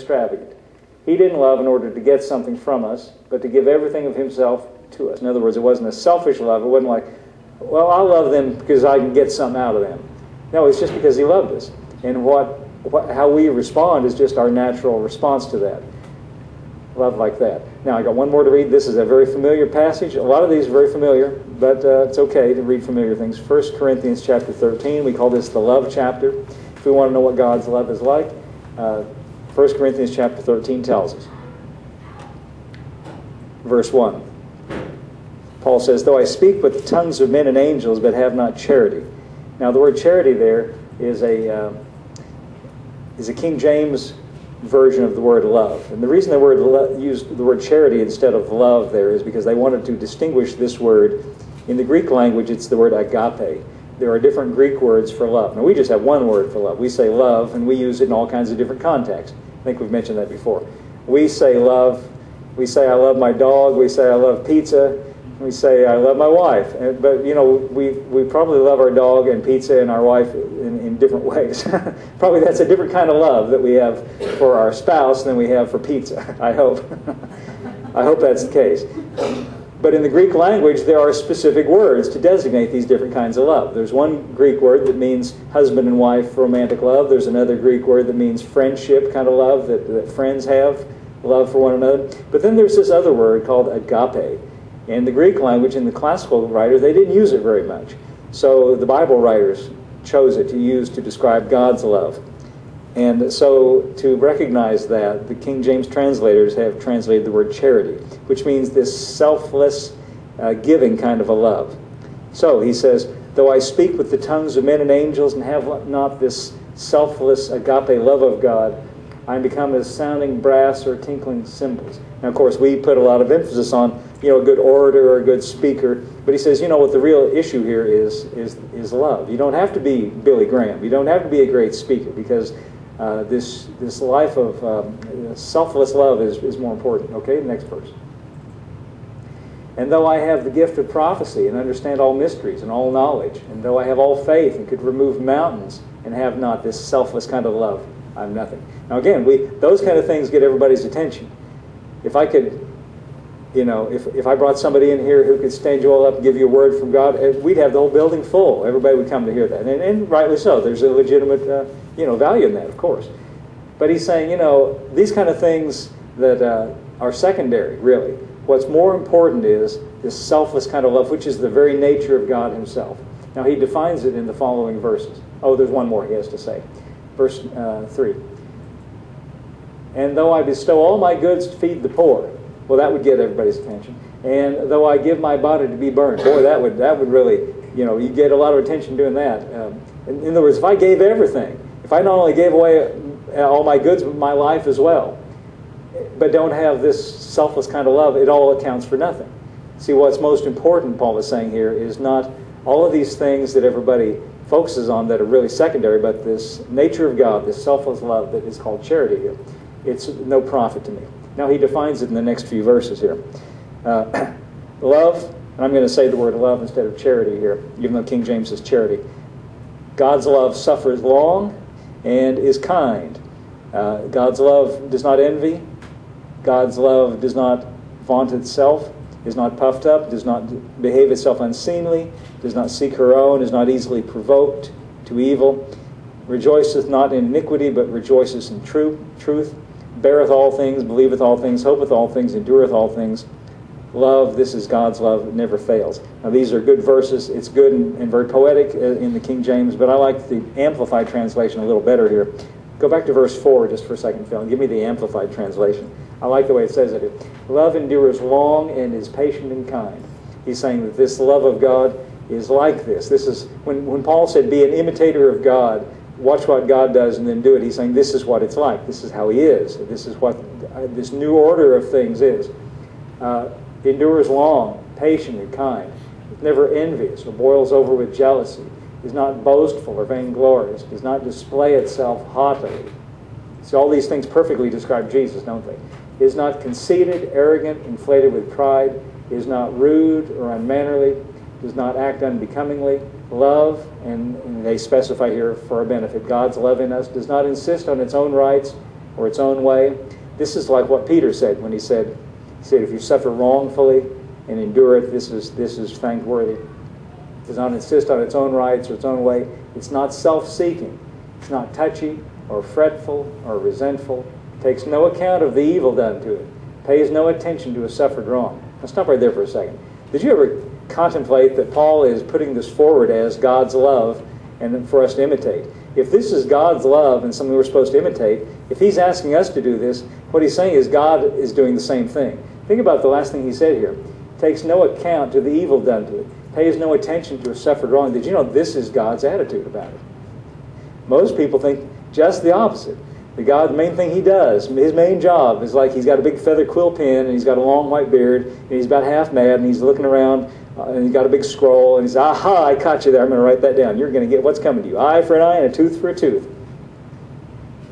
extravagant. He didn't love in order to get something from us, but to give everything of himself to us. In other words, it wasn't a selfish love. It wasn't like, well, I love them because I can get something out of them. No, it's just because he loved us. And how we respond is just our natural response to that. Love like that. Now, I got one more to read. This is a very familiar passage. A lot of these are very familiar, but it's okay to read familiar things. 1 Corinthians chapter 13. We call this the love chapter. If we want to know what God's love is like, 1 Corinthians chapter 13 tells us. Verse 1. Paul says, though I speak with the tongues of men and angels, but have not charity. Now, the word charity there is a King James version of the word love. And the reason they used the word charity instead of love there is because they wanted to distinguish this word. In the Greek language, it's the word agape. There are different Greek words for love. Now, we just have one word for love. We say love, and we use it in all kinds of different contexts. I think we've mentioned that before. We say love. We say I love my dog. We say I love pizza. We say I love my wife. But, you know, we probably love our dog and pizza and our wife in different ways. Probably that's a different kind of love that we have for our spouse than we have for pizza, I hope. I hope that's the case. But in the Greek language, there are specific words to designate these different kinds of love. There's one Greek word that means husband and wife romantic love. There's another Greek word that means friendship kind of love that friends have, love for one another. But then there's this other word called agape. In the Greek language, in the classical writers, they didn't use it very much. So the Bible writers chose it to use to describe God's love. And so to recognize that, the King James translators have translated the word charity, which means this selfless giving kind of a love. So he says, though I speak with the tongues of men and angels and have not this selfless agape love of God, I am become as sounding brass or tinkling cymbals. Now, of course, we put a lot of emphasis on, you know, a good orator or a good speaker. But he says, you know, what the real issue here is love. You don't have to be Billy Graham. You don't have to be a great speaker, because this life of selfless love is more important. Okay, next verse. And though I have the gift of prophecy and understand all mysteries and all knowledge, and though I have all faith and could remove mountains and have not this selfless kind of love, I'm nothing. Now again, those kind of things get everybody's attention. If I could, you know, if I brought somebody in here who could stand you all up and give you a word from God, we'd have the whole building full. Everybody would come to hear that. And rightly so. There's a legitimate, value in that, of course. But he's saying, you know, these kind of things that are secondary, really. What's more important is this selfless kind of love, which is the very nature of God himself. Now, he defines it in the following verses. Oh, there's one more he has to say. Verse 3. And though I bestow all my goods to feed the poor, well, that would get everybody's attention. And though I give my body to be burned, boy, that would really, you get a lot of attention doing that. In other words, if I gave everything, if I not only gave away all my goods, but my life as well, but don't have this selfless kind of love, it all accounts for nothing. See, what's most important, Paul is saying here, is not all of these things that everybody focuses on that are really secondary, but this nature of God, this selfless love that is called charity here. It's no profit to me. Now he defines it in the next few verses here. Love, and I'm going to say the word love instead of charity here, even though King James says charity. God's love suffers long and is kind. God's love does not envy. God's love does not vaunt itself, is not puffed up, does not behave itself unseemly, does not seek her own, is not easily provoked to evil, rejoiceth not in iniquity, but rejoiceth in truth, beareth all things, believeth all things, hopeth all things, endureth all things. Love, this is God's love, it never fails. Now these are good verses. It's good and very poetic in the King James, but I like the Amplified translation a little better here. Go back to verse 4 just for a second, Phil, and give me the Amplified translation. I like the way it says it. Love endures long and is patient and kind. He's saying that this love of God is like this. This is when Paul said, be an imitator of God, watch what God does and then do it. He's saying this is what it's like. This is how he is. This is what this new order of things is. Endures long, patient and kind. Never envious or boils over with jealousy. Is not boastful or vainglorious. Does not display itself haughtily. So all these things perfectly describe Jesus, don't they? Is not conceited, arrogant, inflated with pride. Is not rude or unmannerly. Does not act unbecomingly. Love, and they specify here for our benefit, God's love in us, does not insist on its own rights or its own way. This is like what Peter said when he said, if you suffer wrongfully and endure it, this is thankworthy. It does not insist on its own rights or its own way. It's not self-seeking. It's not touchy or fretful or resentful. It takes no account of the evil done to it. Pays no attention to a suffered wrong. Now stop right there for a second. Did you ever contemplate that Paul is putting this forward as God's love and for us to imitate? If this is God's love and something we're supposed to imitate, if he's asking us to do this, what he's saying is God is doing the same thing. Think about the last thing he said here. Takes no account to the evil done to it. Pays no attention to a suffered wrong. Did you know this is God's attitude about it? Most people think just the opposite. The main thing he does, his main job is like he's got a big feather quill pen and he's got a long white beard and he's about half mad and he's looking around and he's got a big scroll and he's, aha, I caught you there, I'm going to write that down. You're going to get what's coming to you. Eye for an eye and a tooth for a tooth.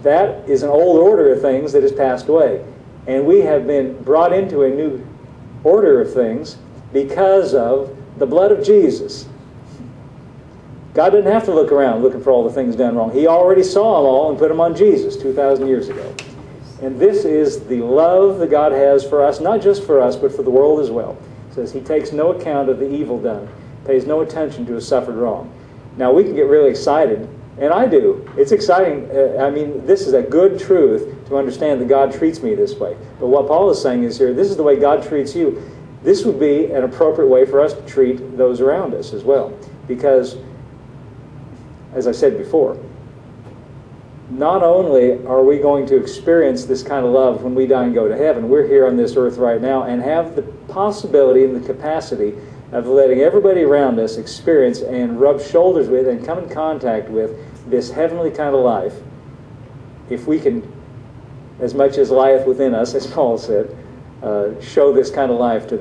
That is an old order of things that has passed away. And we have been brought into a new order of things because of the blood of Jesus. God didn't have to look around looking for all the things done wrong. He already saw them all and put them on Jesus 2,000 years ago. And this is the love that God has for us, not just for us, but for the world as well. It says he takes no account of the evil done, pays no attention to a suffered wrong. Now we can get really excited, and I do. It's exciting. I mean, this is a good truth to understand that God treats me this way. But what Paul is saying is here, this is the way God treats you. This would be an appropriate way for us to treat those around us as well. Because as I said before, not only are we going to experience this kind of love when we die and go to heaven, we're here on this earth right now and have the possibility and the capacity of letting everybody around us experience and rub shoulders with and come in contact with this heavenly kind of life if we can, as much as lieth within us, as Paul said, show this kind of life to them.